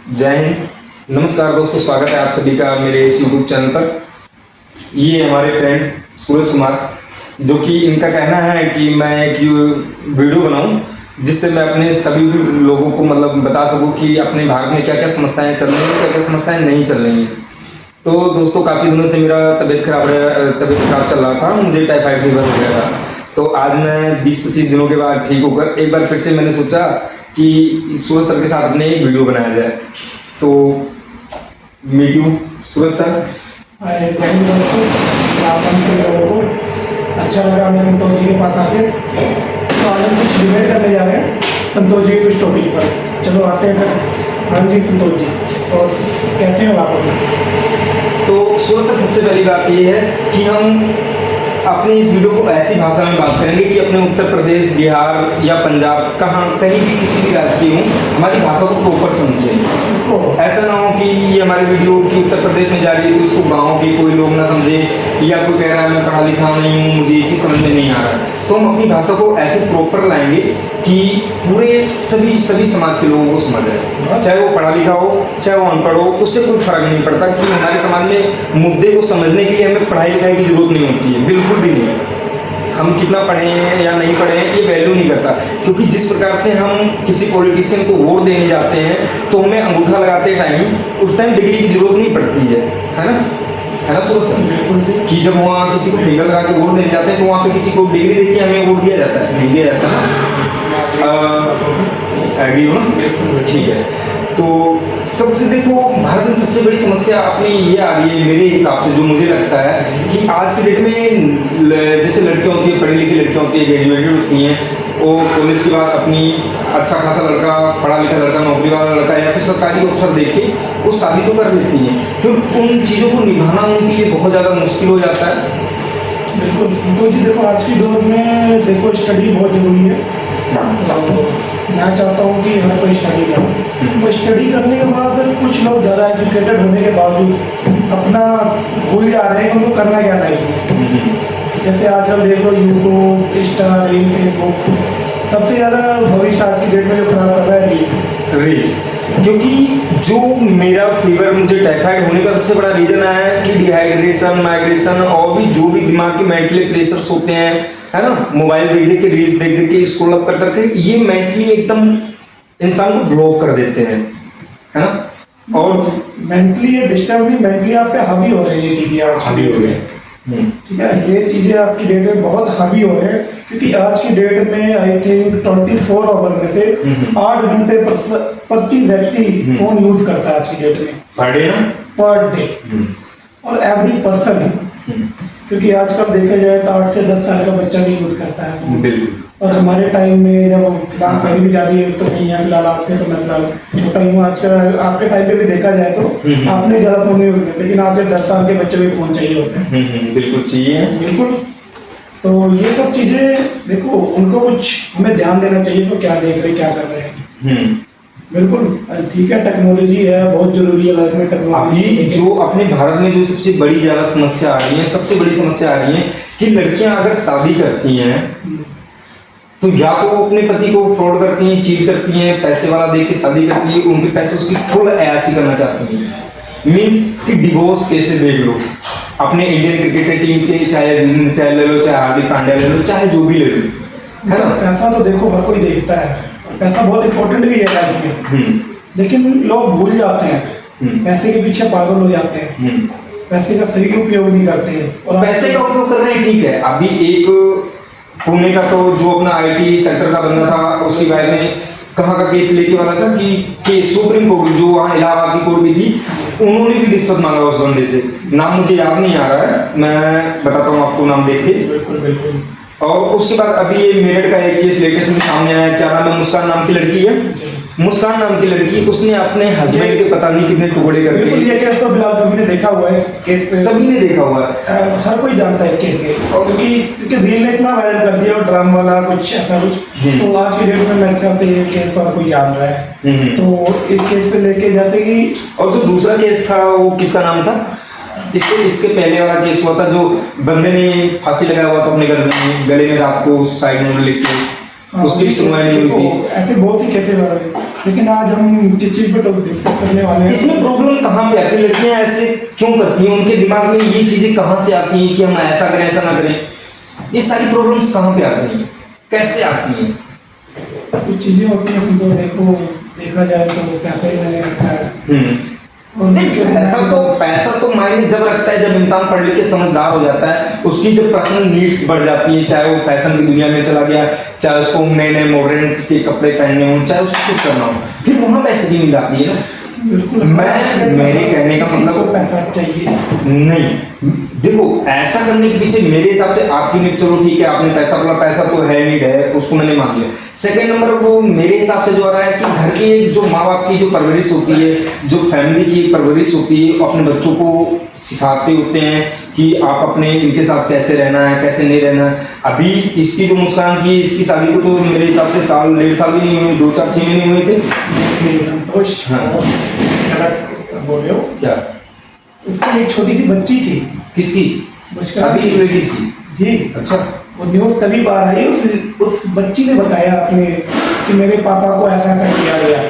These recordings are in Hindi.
जय हिंद। नमस्कार दोस्तों, स्वागत है आप सभी का मेरे इस यूट्यूब चैनल पर। ये हमारे फ्रेंड सूरज कुमार, जो कि इनका कहना है कि मैं एक वीडियो बनाऊं जिससे मैं अपने सभी लोगों को मतलब बता सकूं कि अपने भारत में क्या क्या समस्याएं चल रही हैं, क्या क्या समस्याएं नहीं चल रही हैं। तो दोस्तों, काफ़ी दिनों से मेरा तबीयत खराब चल रहा था, मुझे टाइफाइड फीवर हो गया था। तो आज मैं 20-25 दिनों के बाद ठीक होकर एक बार फिर से मैंने सोचा कि सूरज सर के साथ अपने एक वीडियो बनाया जाए। तो meet you Suraj sir. Thank you दोस्तों, आप हम सभी लोगों को अच्छा लगा हमें संतोष जी के पास आके। तो आज हम कुछ डिबेट करने जा रहे हैं संतोष जी कुछ टॉपिक पर। चलो आते हैं फिर। हाँ जी संतोष जी, और कैसे हो आप अभी? तो सूरज सर, सबसे पहली बात ये है कि हम अपनी इस वीडियो को ऐसी भाषा में बात करेंगे कि अपने उत्तर प्रदेश, बिहार या पंजाब, कहीं भी किसी भी राज्य की हूँ, हमारी भाषा को प्रॉपर समझें। ऐसा ना हो कि ये हमारी वीडियो की उत्तर प्रदेश में जा रही है तो इसको गाँव के कोई लोग ना समझे, या कोई कह रहा है मैं पढ़ा लिखा नहीं हूँ, मुझे ये चीज़ समझ में नहीं आ रहा है। तो हम अपनी भाषा को ऐसे प्रॉपर लाएंगे कि पूरे सभी समाज के लोगों को समझ आए, चाहे वो पढ़ा लिखा हो चाहे वो अनपढ़ हो, उससे कोई फर्क नहीं पड़ता। कि हमारे समाज में मुद्दे को समझने के लिए हमें पढ़ाई लिखाई की जरूरत नहीं होती है, बिल्कुल भी नहीं। हम कितना पढ़े हैं या नहीं पढ़े हैं ये वैल्यू नहीं करता, क्योंकि जिस प्रकार से हम किसी पॉलिटिशियन को वोट देने जाते हैं तो हमें अंगूठा लगाते टाइम उस टाइम डिग्री की जरूरत नहीं पड़ती है ना सूरज सर? कि जब वहाँ किसी को फिंगर लगा के वोट देने जाते हैं तो वहाँ पे किसी को डिग्री देके हमें वोट दिया जाता है? नहीं दिया जाता ना। एग्री हो ना? ठीक है। तो सबसे देखो, भारत में सबसे बड़ी समस्या अपनी ये आ रही है मेरे हिसाब से, जो मुझे लगता है कि आज की डेट में जैसे लड़कियां होती है, पढ़ी लिखी लड़कियां होती है, ग्रेजुएटेड होती हैं, वो कॉलेज के बाद अपनी अच्छा खासा लड़का, पढ़ा लिखा लड़का, नौकरी वाला लड़का या फिर सरकारी अफसर देख के वो शादी तो कर लेती हैं, फिर उन चीज़ों को निभाना उनके लिए बहुत ज़्यादा मुश्किल हो जाता है। बिल्कुल संतोष जी, देखो आज की दौर में देखो स्टडी बहुत जरूरी है। तो मैं चाहता हूँ कि हर कोई स्टडी करे। तो स्टडी करने के बाद कुछ लोग ज़्यादा एजुकेटेड होने के बावजूद अपना भूल जा रहे हैं कि उनको करना क्या लाइफ में। जैसे आजकल देखो यूट्यूब, इंस्टा, रील, फेसबुक, सबसे ज़्यादा भविष्य आज की डेट में जो खराब कर रहा है रील्स। क्योंकि जो मेरा फीवर, मुझे टाइफाइड होने का सबसे बड़ा रीजन है कि डिहाइड्रेशन, माइग्रेशन और भी जो भी दिमाग के मेंटली प्रेशर्स होते हैं, है ना, मोबाइल देख देख के, रील्स देख देख के, स्क्रॉल अप कर करके, ये मेंटली एकदम इंसान को ब्लॉक कर देते हैं, है ना। और मेंटली ये डिस्टर्ब नहीं, मेंटली आप पे हावी हो रही है ये चीज़ें आज की डेट में। ठीक है, ये चीज़ें आपकी डेट में बहुत हावी हो रहे हैं, क्योंकि आज की डेट में आई थिंक 24 आवर में से 8 घंटे प्रति व्यक्ति फोन यूज करता है आज की डेट में, पर डे और एवरी पर्सन। क्योंकि आजकल देखा जाए तो 8 से 10 साल का बच्चा भी यूज करता है फोन। और हमारे टाइम में जब फिलहाल मेरी भी ज़्यादा एज तो नहीं है फिलहाल आपसे, तो मैं फिलहाल छोटा ही हूँ। आजकल आपके टाइम पे भी देखा जाए तो आपने ज़्यादा फोन यूज किया, लेकिन आज 10 साल के बच्चे भी फोन चाहिए होते हैं। बिल्कुल चाहिए, बिल्कुल। तो ये सब चीज़ें देखो, उनको कुछ हमें ध्यान देना चाहिए तो क्या देख रहे क्या कर रहे हैं। बिल्कुल ठीक है, टेक्नोलॉजी है, बहुत जरूरी है लाइफ में टेक्नोलॉजी। अभी जो अपने भारत में जो सबसे बड़ी ज़्यादा समस्या आ रही है, सबसे बड़ी समस्या आ रही है कि लड़कियां अगर शादी करती हैं तो या तो वो अपने पति को फ्रॉड करती हैं, चीट करती हैं, पैसे वाला दे के शादी करती है, उनके पैसे उसकी फुल अयाशी करना चाहती हैं। मीन्स कि डिवोर्स कैसे देख लो, अपने इंडियन क्रिकेट टीम के चाहे ले लो, चाहे हार्दिक पांड्या ले लो, चाहे जो भी ले लो, है ना। पैसा तो देखो हर कोई देखता है, पैसा बहुत इंपॉर्टेंट भी है लाइफ में, लेकिन लोग भूल जाते हैं, पैसे के पीछे पागल हो जाते हैं, पैसे का सही उपयोग नहीं करते हैं। और पैसे का उपयोग कर रहे हैं, ठीक है। अभी एक पुणे का तो जो अपना आईटी सेक्टर का बंदा था, उसकी वाइफ ने कहाँ का केस लेके वाला था कि सुप्रीम कोर्ट, जो वहाँ इलाहाबाद की कोर्ट भी थी, उन्होंने भी रिश्वत मांगा उस बंदे से। नाम मुझे याद नहीं आ रहा है, मैं बताता हूँ आपको नाम देख के। बिल्कुल बिल्कुल। और उसके बाद अभी ये मेरठ का एक केस लेटेस्ट में सामने आया, क्या नाम है, मुस्कान नाम की लड़की है, मुस्कान नाम की लड़की, उसने अपने हस्बैंड के पता नहीं कितने टुकड़े करके। ये केस तो फिलहाल सभी ने देखा हुआ है, केस पे सभी ने देखा हुआ है, हर कोई जानता है इस केस के। और क्योंकि रील ने इतना वायरल कर दिया और ड्रामा वाला कुछ ऐसा कुछ, तो आज की डेट में मेरे ख्याल से ये केस तो हर कोई जान रहा है। तो इस केस पे लेके जैसे कि, और जो दूसरा केस था वो किसका नाम था, इसके पहले वाला केस हुआ था जो बंदे ने फांसी लगाया हुआ था अपने गले में रात को साइड में लेके, उसकी सुनवाई नहीं हुई थी। ऐसे बहुत सी केसेस आ रहे हैं। लेकिन आज हम किस चीज़ पे डिस्कस करने वाले हैं? इसमें प्रॉब्लम कहाँ पे आती है? लड़कियां ऐसे क्यों करती हैं? उनके दिमाग में ये चीजें कहाँ से आती हैं कि हम ऐसा करें ऐसा ना करें? ये सारी प्रॉब्लम्स कहाँ पे आती हैं, कैसे आती हैं? कुछ चीज़ें होती हैं तो देखा जाए तो पैसा ही नहीं रखता है। और नहीं, पैसा तो मायने जब रखता है जब इंसान पढ़ लिख के समझदार हो जाता है, उसकी जो पर्सनल नीड्स बढ़ जाती है, चाहे वो फैशन की दुनिया में चला गया, चाहे उसको नए नए मॉडर्न के कपड़े पहनने हो, चाहे उसको कुछ करना हो, फिर वहां पैसे की नीड आती है ना। बिल्कुल। मेरे कहने का मतलब पैसा चाहिए नहीं, देखो ऐसा करने के पीछे मेरे हिसाब से आपकी नीड, चलो ठीक है आपने पैसा बोला, पैसा तो है नीड है, उसको मैंने मान लिया। सेकंड नंबर वो मेरे हिसाब से जो आ रहा है कि घर के जो माँ बाप की जो परवरिश होती है, जो फैमिली की परवरिश होती है, अपने बच्चों को सिखाते होते हैं कि आप अपने इनके साथ कैसे रहना है, कैसे नहीं रहना है। अभी इसकी जो मुस्कान की, इसकी शादी को तो मेरे हिसाब से साल 1.5 साल भी नहीं हुए, 2-4-6 महीने हुए थे। संतोष हाँ। गलत बोल रहे हो क्या? उसकी एक छोटी सी बच्ची थी। किसकी? मुस्कान अभी की। लेडीज की? जी। अच्छा। वो न्यूज़ तभी बाहर आई, उस बच्ची ने बताया अपने कि मेरे पापा को ऐसा ऐसा किया गया।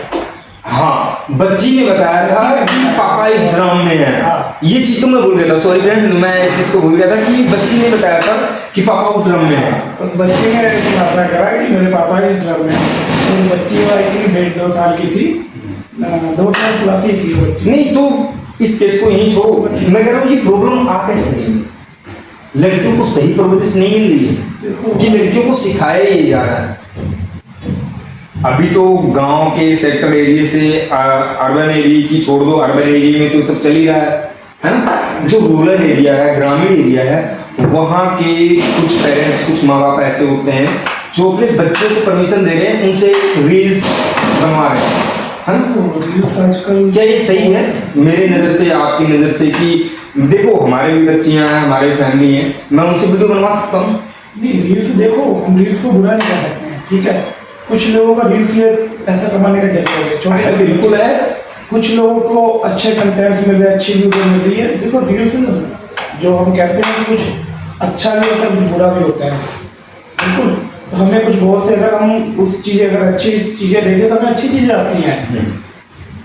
हाँ, बच्ची ने बताया था कि पापा इस ड्रम में है। हाँ। ये चीज तो मैं भूल गया था, सॉरी फ्रेंड्स, मैं इस चीज को भूल गया था कि बच्ची ने बताया था कि पापा उस ड्रम में है। उस बच्चे ने ऐसा करा कि मेरे पापा इस ड्रम में। तो बच्ची आई थी 1.5-2 साल की थी, 2 साल प्लस ही थी वो बच्ची। नहीं तो इस केस को यहीं छोड़ो, मैं कह रहा हूँ कि प्रॉब्लम आ कैसे रही है? लड़कियों को सही परवरिश नहीं मिल रही है कि लड़कियों को सिखाया ही जा रहा है। अभी तो गांव के सेक्टर एरिया से अर्बन एरिया की छोड़ दो, अर्बन एरिया में तो सब चल ही रहा है ना। जो रूरल एरिया है, ग्रामीण एरिया है, वहाँ के कुछ पेरेंट्स, कुछ माँ बाप ऐसे होते हैं जो अपने बच्चों को परमिशन दे रहे हैं, उनसे रील्स बनवा रहे हैं, है ना। आजकल क्या ये सही है मेरे नज़र से, आपकी नज़र से कि देखो हमारे भी बच्चियाँ हैं, हमारी फैमिली है, मैं उनसे वीडियो बनवा सकता हूँ? नहीं, रील्स देखो, हम रील्स को बुरा नहीं कर सकते हैं, ठीक है। कुछ लोगों का रील्स ये पैसा कमाने का जरिया है, बिल्कुल है। कुछ लोगों को अच्छे कंटेंट्स मिल रहे हैं, अच्छी वीडियो मिल रही है। देखो रील्स जो हम कहते हैं कि कुछ अच्छा भी होता है, कुछ बुरा भी होता है, बिल्कुल। तो हमें कुछ बहुत से, अगर हम उस चीज़ें, अगर अच्छी चीज़ें देखें तो हमें अच्छी चीज़ें आती हैं।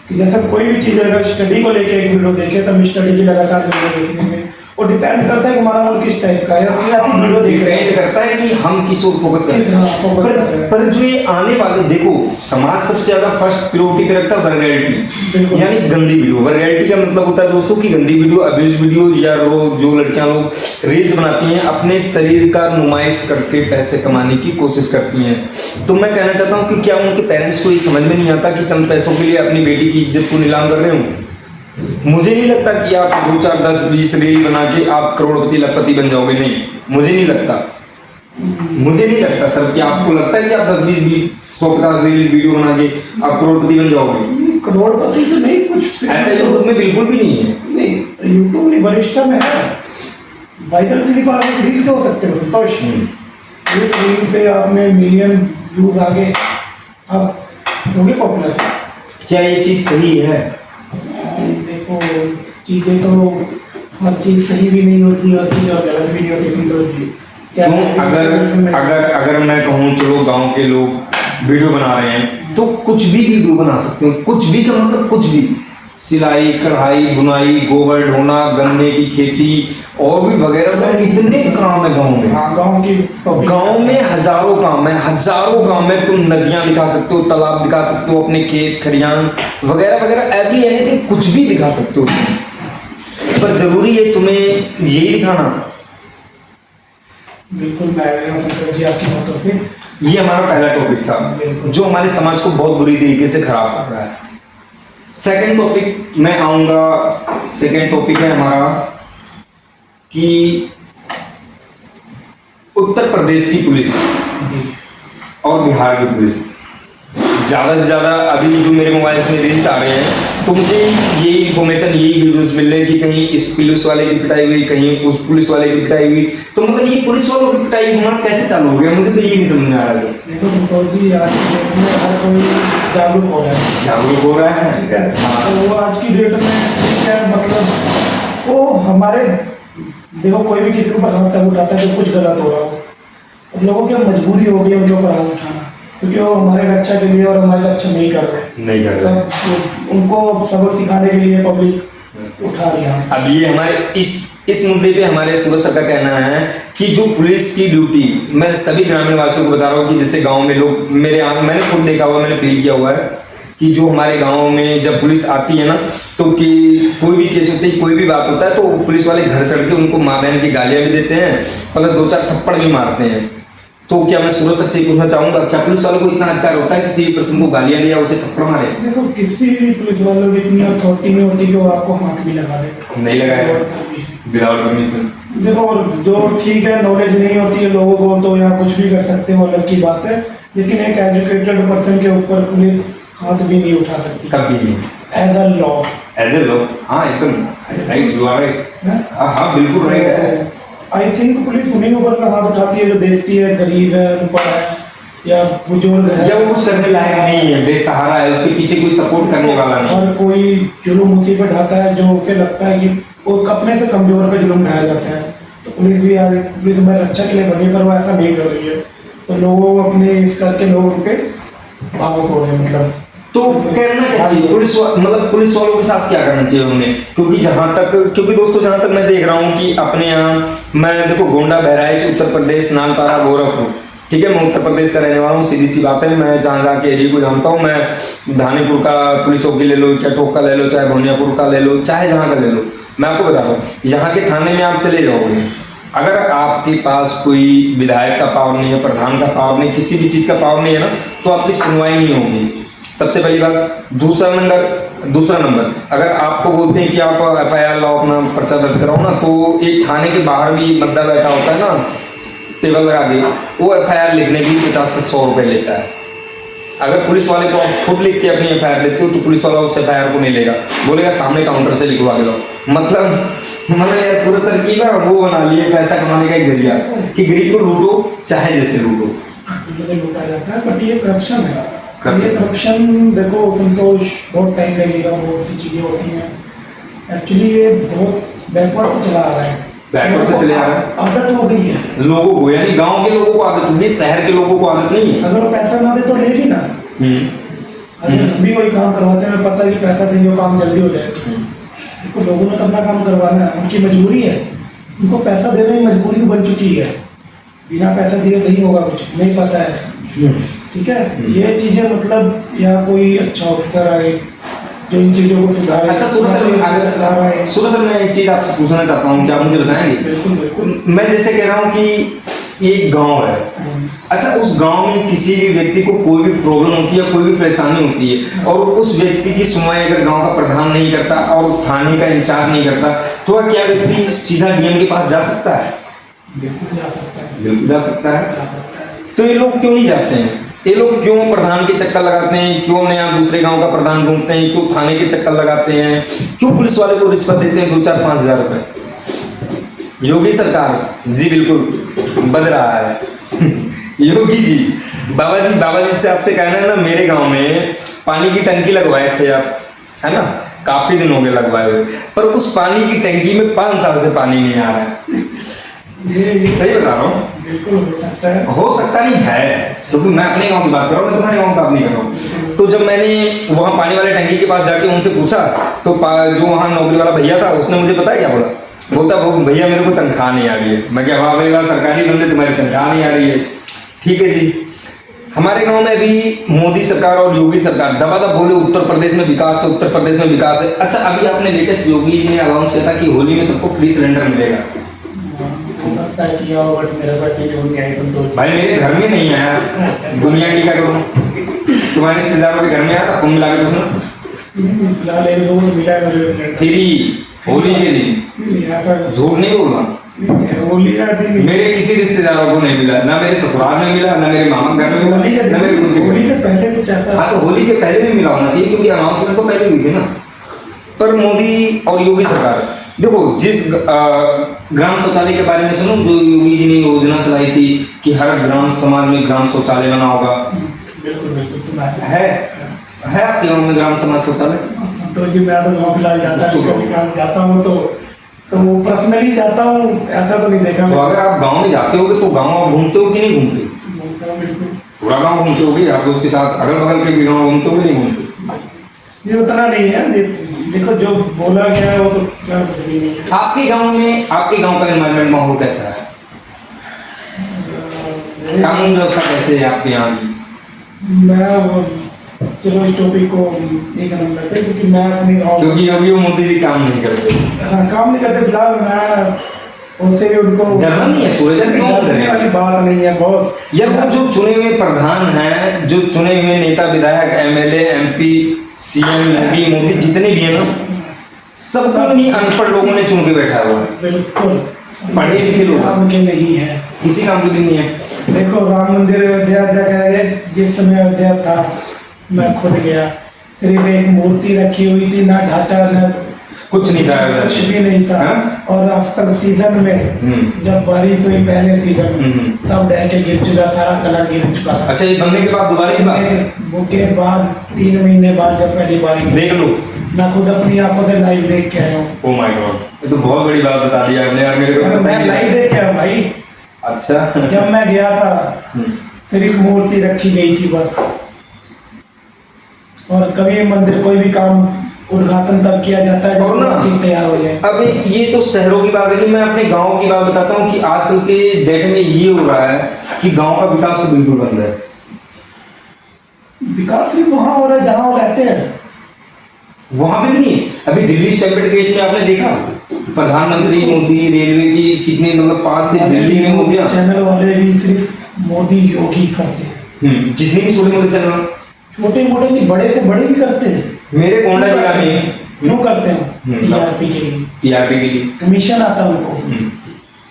कि जैसे कोई भी चीज़, अगर स्टडी को लेके एक वीडियो देखे तो हम स्टडी की लगातार वीडियो देखेंगे। वो डिपेंड करता है कि हमारा मूड किस टाइप का है और कैसी वीडियो देख रहे हैं। डिपेंड करता है कि हम किस ओर फोकस करते हैं। पर जो ये आने वाले, देखो समाज सबसे ज्यादा फर्स्ट प्रायोरिटी पे रखता है वल्गैरिटी, यानी गंदी वीडियो। वल्गैरिटी का मतलब होता है दोस्तों कि गंदी वीडियो, अब्यूज वीडियो, या जो लड़कियां लोग रील्स बनाती हैं अपने शरीर का नुमाइश करके पैसे कमाने की कोशिश करती हैं। तो मैं कहना चाहता हूँ कि क्या उनके पेरेंट्स को ये समझ में नहीं आता कि चंद पैसों के लिए अपनी बेटी की इज्जत को नीलाम कर रहे हो? मुझे नहीं लगता कि आप 2, 4, 10, 20 रील बना के आप करोड़पति लखपति बन जाओगे, नहीं, मुझे नहीं लगता। मुझे नहीं लगता सर। क्या आपको लगता है कि आप 10, 20, 150 रील वीडियो बना के आप करोड़पति बन जाओगे? करोड़पति तो नहीं, कुछ ऐसा यूट्यूब में बिल्कुल भी नहीं है। नहीं, यूट्यूब नहीं, वरिष्ठा में है। वायरल सिर्फ आप एक रील से हो सकते हो संतोष। एक रील पे आपने मिलियन व्यूज आ गए, आप होंगे पॉपुलर। क्या ये चीज़ सही है? देखो चीज़ें तो, हर चीज़ सही भी नहीं होती, हर चीज़ और गलत भी नहीं होती संतोष। क्यों? अगर मैं कहूँ चलो गांव के लोग वीडियो बना रहे हैं तो कुछ भी वीडियो बना सकते हो। कुछ भी का मतलब कुछ भी, सिलाई, कढ़ाई, बुनाई, गोबर ढोना, गन्ने की खेती और भी वगैरह, इतने काम है गांव में। गांव में हजारों काम है, हजारों काम है। तुम नदियां दिखा सकते हो, तालाब दिखा सकते हो, अपने खेत खलियान वगैरह वगैरह, एवरी एनीथिंग, कुछ भी दिखा सकते हो। पर जरूरी है तुम्हें यही दिखाना? बिल्कुल, मैं संतोष जी आपकी बातों से। ये हमारा पहला टॉपिक था जो हमारे समाज को बहुत बुरी तरीके से खराब कर रहा है। सेकंड टॉपिक मैं आऊंगा, सेकंड टॉपिक है हमारा कि उत्तर प्रदेश की पुलिस और बिहार की पुलिस, ज़्यादा से ज़्यादा अभी जो मेरे मोबाइल में रील्स आ रहे हैं तो मुझे यही इन्फॉर्मेशन, यही वीडियोस मिल रहे हैं कि कहीं इस पुलिस वाले की पिटाई हुई, कहीं उस पुलिस वाले की पिटाई हुई। तो मतलब ये पुलिस वालों की पिटाई होना कैसे चालू हो गया, मुझे तो ये नहीं समझ में आ रहा है। देखो संतोष जी, आज की डेट में हर कोई जागरूक हो रहा है, जागरूक हो रहा है, ठीक है। तो वो आज की डेट में क्या मतलब, वो हमारे, देखो कोई भी किसी के ऊपर हाथ तक उठाता है जब कुछ गलत हो रहा हो, अब लोगों की मजबूरी हो गई उनके ऊपर हाथ उठाना। क्योंकि वो हमारे रक्षा के लिए और हमारी रक्षा नहीं कर रहे, नहीं कर रहे। तब उनको सबक सिखाने के लिए पब्लिक उठा रही है। अब ये हमारे इस मुद्दे पे हमारे सूरज सर का कहना है कि जो पुलिस की ड्यूटी, मैं सभी ग्रामीण वासियों को बता रहा हूँ कि जैसे गांव में लोग, मैंने खुद देखा हुआ, मैंने फील किया हुआ है कि जो हमारे गांव में जब पुलिस आती है ना, तो कि कोई भी केस होता है, कोई भी बात होता है, तो पुलिस वाले घर चढ़ के उनको माँ बहन की गालियां भी देते हैं, मतलब 2-4 थप्पड़ भी मारते हैं। तो क्या मैं सूरज सर से पूछना चाहूंगा, क्या पुलिस वालों को इतना अधिकार होता है किसी पर्सन को गालियां दिया उसे थप्पड़ मारे? देखो, किसी भी पुलिस वालों की इतनी अथॉरिटी नहीं होती कि वो आपको हाथ भी लगा दे। नहीं लगाया विदाउट परमिशन। देखो, जो ठीक है, नॉलेज नहीं होती है लोगों को तो यहाँ कुछ भी कर सकते हो, अलग की बात है, लेकिन एक एजुकेटेड पर्सन के ऊपर पुलिस हाथ भी नहीं उठा सकती कभी नहीं। As a law. As a law, हाँ एकदम राइट, यू आर राइट। हाँ बिल्कुल राइट है। आई थिंक पुलिस उन्हीं ऊपर का हाथ उठाती है जो देखती है गरीब है, अनपढ़ है या बुजुर्ग है, या वो कुछ करने लायक नहीं है, बेसहारा है, उसके पीछे कोई सपोर्ट करने वाला नहीं। और कोई जुल्म मुसीबत ढाता है जो उसे लगता है कि वो अपने से कमजोर पे जुल्म ढाया जाता है, तो पुलिस भी आज पुलिस हमारी रक्षा के लिए बनी, पर वो ऐसा नहीं कर रही है, तो लोगों को अपने इस करके लोग उनके भावुक हो रहे हैं। मतलब तो करना क्या चाहिए पुलिस वालों के साथ, क्या करना चाहिए उन्हें? क्योंकि दोस्तों जहां तक मैं देख रहा हूँ कि अपने यहाँ, मैं देखो गोंडा, बहराइच, उत्तर प्रदेश, नालपारा, गोरखपुर, ठीक है, मैं उत्तर प्रदेश का रहने वाला हूँ, सीधी सी बात है, मैं जहाँ के एरिया को जानता हूँ, मैं धानीपुर का पुलिस चौकी ले लो, क्या टोक का ले लो, चाहे भोनियापुर का ले लो, चाहे जहाँ का ले लो, मैं आपको बता रहा हूँ, यहाँ के थाने में आप चले जाओगे, अगर आपके पास कोई विधायक का पावर नहीं है, प्रधान का पावर नहीं, किसी भी चीज का पावर नहीं है ना, तो आपकी सुनवाई नहीं होगी, सबसे पहली बात। दूसरा नंबर, अगर आपको बोलते हैं कि आप FIR लाओ, अपना पर्चा दर्ज कराओ ना, तो एक थाने के बाहर भी एक बंदा बैठा होता है ना, टेबल लगा के, वो FIR लिखने की 50 से 100 रुपए लेता है। अगर पुलिस वाले को आप खुद लिख के अपनी FIR देते हो, तो पुलिस वाला उस FIR को नहीं लेगा, बोलेगा सामने काउंटर से लिखवा के लो। मतलब यार सूरत सर की ना वो बना लिए पैसा कमाने का एक जरिया, कि गरीब को लूटो चाहे जैसे लूटो, लूटा जाता है, बट ये करप्शन है। ये करप्शन देखो, संतोष, बहुत टाइम लगेगा, बहुत सी चीजें होती हैं, एक्चुअली ये बहुत बैकवर्ड से चला आ रहा है, बैकवर्ड से चले आ रहा है, आदत हो गई है लोगों को, यानी गांव के लोगों को आदत होगी, शहर के लोगों को आदत नहीं है। अगर वो पैसा ना दे तो ले भी ना, अगर हम भी कोई काम करवाते हैं, हमें पता है कि पैसा देंगे वो काम जल्दी हो जाएगा, तो लोगों ने तो अपना काम करवाना है, उनकी मजबूरी है, उनको पैसा देने की मजबूरी बन चुकी है, बिना पैसा दिए नहीं होगा कुछ, नहीं पता है, ठीक है। ये चीजें मतलब, या कोई अच्छा ऑफिसर आए जो इन चीजों को सुधारे। अच्छा सूरज सर, मैं एक चीज आपसे पूछना चाहता हूँ, क्या आप मुझे बताएंगे? बिल्कुल बिल्कुल। मैं जैसे कह रहा हूँ कि एक गांव है, अच्छा उस गांव में किसी भी व्यक्ति को कोई भी प्रॉब्लम होती है, कोई भी परेशानी होती है, और उस व्यक्ति की सुनवाई अगर गांव का प्रधान नहीं करता और थाने का इंचार्ज नहीं करता, तो क्या व्यक्ति सीधा डीएम के पास जा सकता है? बिल्कुल जा सकता है, बिल्कुल जा सकता है। जा सकता है। तो ये लोग क्यों नहीं जाते हैं? ये लोग क्यों प्रधान के चक्कर लगाते हैं? क्यों नया दूसरे गांव का प्रधान ढूंढते हैं? क्यों थाने के चक्कर लगाते हैं? क्यों पुलिस वाले को रिश्वत देते हैं 2-4-5 हजार रुपए? योगी सरकार जी बिल्कुल बज रहा है योगी जी, बाबा जी से आपसे कहना है ना, मेरे गांव में पानी की टंकी लगवाए थे आप, है ना, काफी दिन हो गए लगवाए हुए, पर उस पानी की टंकी में 5 साल से पानी नहीं आ रहा है। सही बता रहा हूँ, बिल्कुल हो सकता है, हो सकता नहीं है, क्योंकि मैं अपने गांव की बात कर रहा हूँ, मैं तुम्हारे गांव की बात नहीं कर रहा हूँ। तो जब मैंने वहाँ पानी वाले टंकी के पास जाके उनसे पूछा, तो जो वहाँ नौकरी वाला भैया था, उसने मुझे पता है क्या बोला? बोलता भैया मेरे को तनख्वाह नहीं आ रही है। मैं क्या, वाह भाई वाह, सरकारी बंदे तुम्हारी तनख्वाह नहीं आ रही है, ठीक है जी। हमारे गांव में भी मोदी सरकार और योगी सरकार दबादब बोले उत्तर प्रदेश में विकास है, उत्तर प्रदेश में विकास है। अच्छा अभी आपने लेटेस्ट योगी जी ने अनाउंस किया था कि होली में सबको फ्री सिलेंडर मिलेगा। हो सकता है किया हो, बट मेरे पास ये नहीं आई संतोष भाई मेरे घर में नहीं आया, दुनिया की क्या करूँ, तुम्हारे रिश्तेदारों के घर में आया था, तुम मिला के पूछना। फिलहाल एक दो मिला है मुझे सिलेंडर फ्री होली के दिन, झूठ नहीं बोलना, होली का दिन मेरे किसी रिश्तेदारों को नहीं मिला, ना मेरे ससुराल में मिला, ना मेरे मामा घर में मिला, ना मेरे खुद के घर होली में। के पहले भी चाहता। हाँ तो होली के पहले भी मिला होना चाहिए, क्योंकि अनाउंसमेंट तो पहले हुई थी ना। पर मोदी और योगी सरकार, देखो जिस ग्राम शौचालय के बारे में सुनो, जो योगी जी ने योजना चलाई थी कि हर ग्राम समाज में ग्राम शौचालय बना होगा, बिल्कुल बिल्कुल सुना है आपके गाँव में ग्राम समाज शौचालय? संतोष जी, मैं तो गाँव फिलहाल जाता हूँ तो पर्सनली जाता हूँ, ऐसा तो नहीं देखा। तो अगर आप गांव में जाते होगे तो गांव आप घूमते हो कि नहीं घूमते? घूमता हूँ बिल्कुल। पूरा गाँव घूमते होगी यार दोस्त के साथ, अगल बगल के भी गाँव घूमते होगे, नहीं घूमते? ये उतना नहीं है, देखो जो बोला गया है वो तो क्या नहीं है। आपके गांव का एनवायरमेंट माहौल कैसा है? कानून व्यवस्था कैसे है आपके यहाँ की? मैं वो चलो इस टॉपिक को नहीं करना चाहते क्योंकि मैं अपने गाँव क्योंकि अभी वो मोदी जी काम नहीं करते। काम नहीं करते फिलहाल। मैं उनसे भी उनको डरना नहीं है सूरज, क्यों डरने वाली बात नहीं है बॉस। यार वो जो चुने हुए प्रधान हैं, जो चुने हुए नेता विधायक MLA MP CM Modi Modi जितने भी हैं ना, सबको नहीं अनपढ़ लोगों ने चुन के बैठा हुआ है। बिल्कुल पढ़े लिखे लोग काम के नहीं है, किसी काम की भी नहीं है। देखो राम मंदिर अयोध्या गए, जिस समय अयोध्या था मैं खुद गया, सिर्फ एक मूर्ति रखी हुई थी, ना ढांचा ना कुछ नहीं था, कुछ भी नहीं था। हाँ? और आफ्टर सीजन में जब बारिश हुई पहले सीजन में सब ढह के गिर चुका, सारा कलर गिर चुका था। अच्छा, ये बनने के बाद दोबारा ही बात वो के बाद 3 महीने बाद जब पहली बारिश हुई, देख लो। मैं खुद अपनी आंखों से लाइव देख के आया हूँ। ओ माय गॉड, ये तो बहुत बड़ी बात बता दी आपने यार मेरे को। मैं लाइव देख के आया भाई। अच्छा जब मैं गया था सिर्फ मूर्ति रखी गई थी बस, और कभी मंदिर कोई भी काम उद्घाटन तब किया जाता है और ना जब तैयार हो जाए। अब ये तो शहरों की बात है, मैं अपने गांव की बात बताता हूँ कि आजकल के डेट में ये हो रहा है कि गांव का विकास तो बिल्कुल बंद है। विकास सिर्फ वहाँ हो रहा है जहाँ वो रहते हैं, वहां पे भी नहीं है। अभी दिल्ली स्टैम्पेड केस में आपने देखा, प्रधानमंत्री मोदी रेलवे की कितने मतलब पास से दिल्ली में हो गया। चैनल वाले भी सिर्फ मोदी योगी करते हैं, जितने भी छोटे मोटे चैनल, छोटे मोटे नहीं बड़े से बड़े भी करते हैं। मेरे गोंडा जिला में क्यों करते हैं? टीआरपी के लिए, टीआरपी के लिए कमीशन आता है उनको।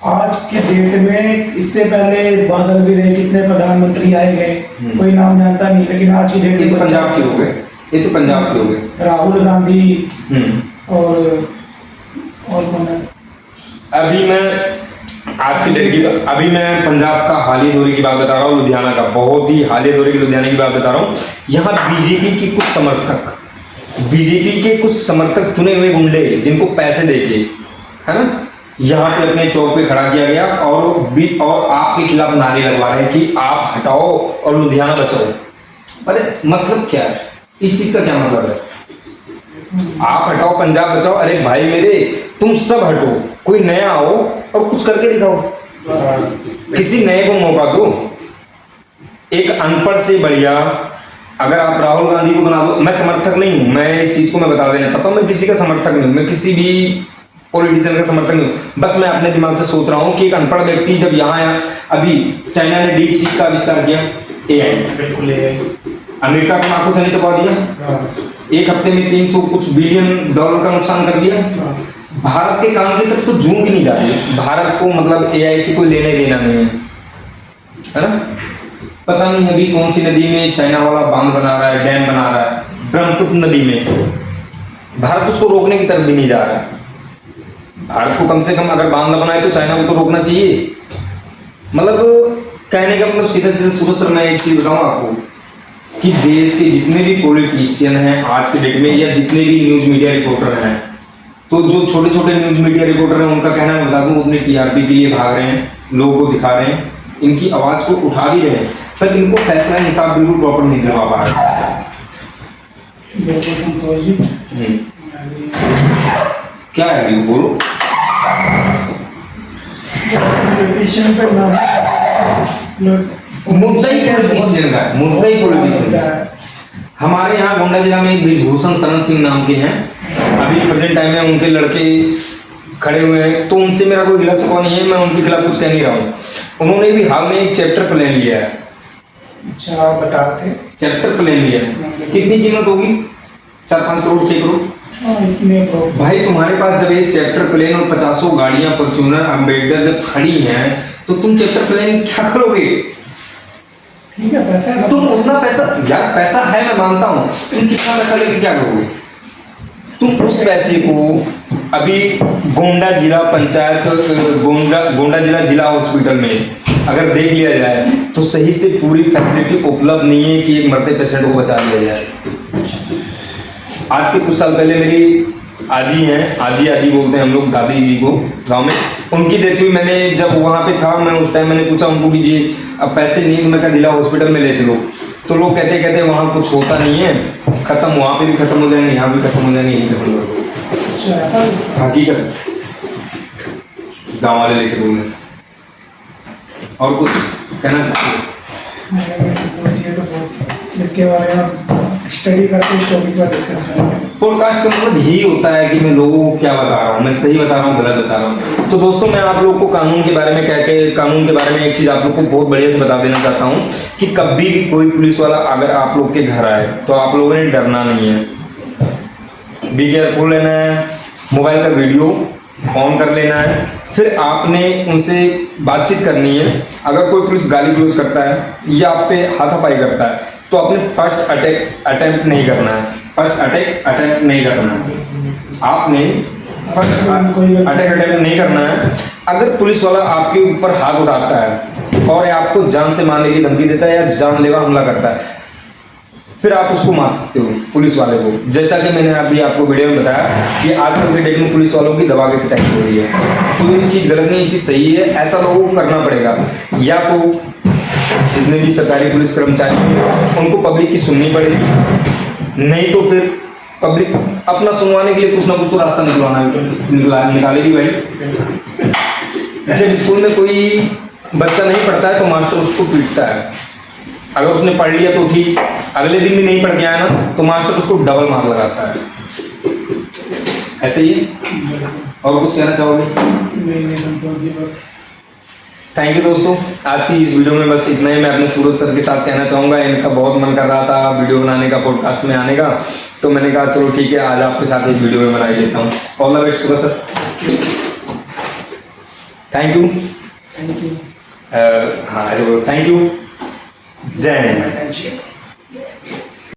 आज के डेट में, इससे पहले बादल भी रहे, कितने प्रधानमंत्री आए गए, कोई नाम जानता नहीं, लेकिन आज की डेट ये में तो पंजाब के हो गए, ये तो पंजाब के हो गए। राहुल गांधी और कौन है? अभी मैं आज की डेट की अभी मैं पंजाब का हालिया दौरे की बात बता रहा हूँ, लुधियाना का बहुत ही हालिया दौरे की लुधियाना की बात बता रहा हूँ। यहाँ बीजेपी के कुछ समर्थक चुने हुए गुंडे जिनको पैसे देके, है ना, यहाँ पे अपने चौक पे खड़ा किया गया और आपके खिलाफ नारे लगवा रहे हैं कि आप हटाओ और लुधियाना बचाओ। अरे मतलब क्या है इस चीज का, क्या मतलब है? आप हटाओ पंजाब बचाओ, अरे भाई मेरे तुम सब हटो, कोई नया आओ और कुछ करके दिखाओ, किसी नए को मौका दो। एक अनपढ़ से बढ़िया अगर आप राहुल गांधी को बना दो, मैं समर्थक नहीं हूं, मैं इस चीज को मैं बता देना चाहता हूं, मैं किसी का समर्थक नहीं हूं, मैं किसी भी पॉलिटिशियन का समर्थक नहीं हूं, बस मैं अपने दिमाग से सोच रहा हूं कि एक अनपढ़ व्यक्ति जब यहाँ आया, अभी चाइना ने डीप सीक का आविष्कार किया, एआई, बिल्कुल अमेरिका को नाक को चने चबा दिया, एक हफ्ते में 300 कुछ बिलियन डॉलर का नुकसान कर दिया। भारत के काम की तरफ तो जूम भी नहीं जा रही, भारत को मतलब एआई से कोई लेने देना नहीं है ना। पता नहीं अभी कौन सी नदी में चाइना वाला बांध बना रहा है, डैम बना रहा है, ब्रह्मपुत्र नदी में, भारत उसको रोकने की तरफ भी नहीं जा रहा है। भारत को कम से कम अगर बांध न बनाए तो चाइना को तो रोकना चाहिए। मतलब कहने का मतलब सीधा सीधा सूरज सर, मैं एक चीज बताऊं आपको कि देश के जितने भी पॉलिटिशियन हैं आज के डेट में, या जितने भी न्यूज मीडिया रिपोर्टर हैं, तो जो छोटे छोटे न्यूज मीडिया रिपोर्टर हैं उनका कहना मैं बता दूं, अपने टीआरपी के लिए भाग रहे हैं, लोगों को दिखा रहे हैं, इनकी आवाज को उठा भी रहे हैं, पर इनको फैसला हिसाब बिल्कुल प्रॉपर नहीं करवा पा रहे। क्या है ये बोलो? मुद्दा ही पॉलिटिशियन का है, मुद्दा ही पॉलिटिशियन का है। हमारे यहाँ गोंडा जिला में एक ब्रिजभूषण शरण सिंह नाम के हैं, अभी प्रेजेंट टाइम में उनके लड़के खड़े हुए हैं, तो उनसे मेरा कोई गिला शिकवा नहीं है, मैं उनके खिलाफ कुछ कह नहीं रहा हूँ। उन्होंने भी हाल में एक चैप्टर प्लान लिया है। अच्छा, आप बताते? चैप्टर प्लान लिया है, कितनी कीमत होगी? 4-5 करोड़ 6 करोड़। इतने भाई तुम्हारे पास जब एक चैप्टर प्लेन और 50 गाड़ियां फॉर्च्यूनर अम्बेडकर जब खड़ी हैं, तो तुम चैप्टर प्लेन क्या करोगे? ठीक है, पैसा तुम उतना पैसा, यार पैसा है मैं मानता हूं, तुम कितना पैसा लेके क्या करोगे? तुम उस पैसे को अभी गोंडा जिला पंचायत, गोंडा जिला हॉस्पिटल में अगर देख लिया जाए तो सही से पूरी फैसिलिटी उपलब्ध नहीं है कि एक मरते पेशेंट को बचा लिया जाए। आज के कुछ साल पहले मेरी आजी हैं, आजी बोलते हैं हम लोग दादी जी को गांव में, उनकी डेथ हुई। मैंने जब वहाँ पे था, मैं उस टाइम मैंने पूछा उनको कि जी अब पैसे नहीं है तो मैं कहा जिला हॉस्पिटल में ले चलो। तो लोग कहते कहते वहाँ कुछ होता नहीं है, खत्म वहाँ पे भी खत्म हो जाएंगे, यहाँ भी खत्म हो जाएंगे, यहीं खत्म कर दो। अच्छा ऐसा है? हकीकत गाँव वाले लेके बोले। और कुछ कहना चाहते हैं? ये तो बहुत इसके बारे में स्टडी करके इस टॉपिक पर डिस्कस करेंगे। पॉडकास्ट का मतलब यही होता है कि मैं लोगों को क्या बता रहा हूँ, मैं सही बता रहा हूँ, गलत बता रहा हूँ। तो दोस्तों मैं आप लोग को कानून के बारे में कानून के बारे में एक चीज़ आप लोग को बहुत बढ़िया से बता देना चाहता हूँ कि कभी भी कोई पुलिस वाला अगर आप लोग के घर आए तो आप लोगों ने डरना नहीं है। बी केयरफुल लेना है, मोबाइल का वीडियो ऑन कर लेना है, फिर आपने उनसे बातचीत करनी है। अगर कोई पुलिस गाली गलौज करता है या आप पे हाथापाई करता है तो आपने फर्स्ट अटेम्प्ट नहीं करना है, अटेम्प्ट नहीं करना है, आपने फर्स्ट अटेम्प्ट नहीं करना है। अगर पुलिस वाला आपके ऊपर हाथ उठाता है और आपको जान से मारने की धमकी देता है या जानलेवा हमला करता है, फिर आप उसको मार सकते हो पुलिस वाले को। जैसा कि मैंने अभी आपको वीडियो में बताया कि आजकल के डेट में पुलिस वालों की दबा के पिटाई हो रही है, तो ये चीज़ गलत नहीं, ये चीज़ सही है। ऐसा लोगों को करना पड़ेगा, या तो जितने भी सरकारी पुलिस कर्मचारी हैं उनको पब्लिक की सुननी पड़ेगी, नहीं तो फिर पब्लिक अपना सुनवाने के लिए कुछ ना कुछ तो रास्ता निकालेगी भाई। जब स्कूल में कोई बच्चा नहीं पढ़ता है तो मास्टर उसको पीटता है, अगर उसने पढ़ लिया तो ठीक, अगले दिन भी नहीं पढ़ के आया ना तो मास्टर उसको डबल मार लगाता है। ऐसे ही और कुछ कहना चाहोगे? थैंक यू दोस्तों, आज की इस वीडियो में बस इतना ही। मैं अपने सूरज सर के साथ कहना चाहूँगा, इनका बहुत मन कर रहा था वीडियो बनाने का, पॉडकास्ट में आने का, तो मैंने कहा चलो ठीक है आज आपके साथ एक वीडियो में बना ही लेता हूँ। All the best Suraj sir. Thank you. हाँ थैंक यू। जय हिंद।